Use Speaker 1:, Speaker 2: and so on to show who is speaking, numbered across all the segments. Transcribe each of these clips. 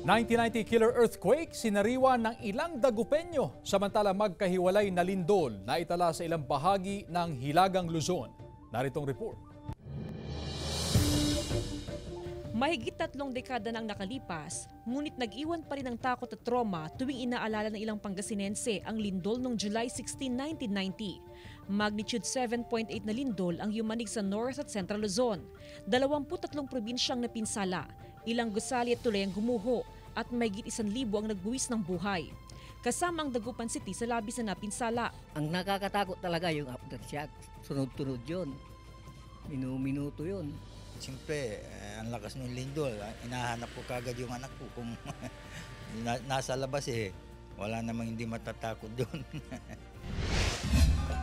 Speaker 1: 1990 killer earthquake sinariwa ng ilang Dagupenyo samantala magkahiwalay na lindol na itala sa ilang bahagi ng Hilagang Luzon. Naritong report.
Speaker 2: Mahigit 3 dekada nang nakalipas, ngunit nag-iwan pa rin ng takot at trauma tuwing inaalala ng ilang Pangasinense ang lindol noong July 16, 1990. Magnitude 7.8 na lindol ang yumanig sa North at Central Luzon. 23 probinsyang napinsala, ilang gusali at tulay ang gumuho at mahigit 1,000 ang nagbuwis ng buhay. Kasama ang Dagupan City sa labis na napinsala.
Speaker 3: Ang nakakatakot talaga yung aftershock. Sunod-tunod yun. Minuto yun.
Speaker 4: Siyempre, ang lakas ng lindol. Hinahanap ko kagad yung anak ko kung nasa labas wala namang hindi matatakot doon.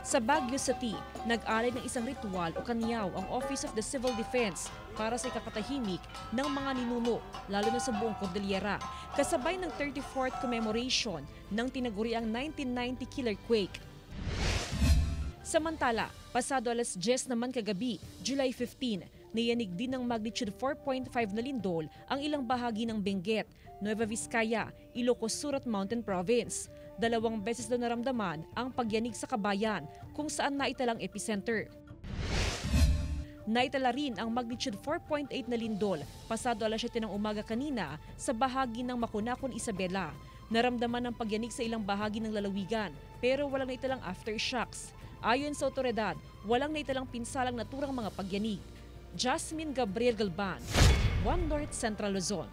Speaker 2: Sa Baguio City, nag-alay ng isang ritual o kanyaw ang Office of the Civil Defense para sa ikakatahimik ng mga ninuno, lalo na sa buong Cordillera, kasabay ng 34th commemoration ng tinaguriang 1990 killer quake. Samantala, pasado alas 10 naman kagabi, July 15, nayanig din ng magnitude 4.5 na lindol ang ilang bahagi ng Benguet, Nueva Vizcaya, Ilocos Sur at Mountain Province. 2 beses daw naramdaman ang pagyanig sa Kabayan kung saan naitalang epicenter. Naitala rin ang magnitude 4.8 na lindol pasado alas 7 ng umaga kanina sa bahagi ng Makunakon, Isabela. Naramdaman ang pagyanig sa ilang bahagi ng lalawigan pero walang naitalang aftershocks. Ayon sa otoridad, walang naitalang pinsalang naturang mga pagyanig. Jasmine Gabriel Galban, One North Central Luzon.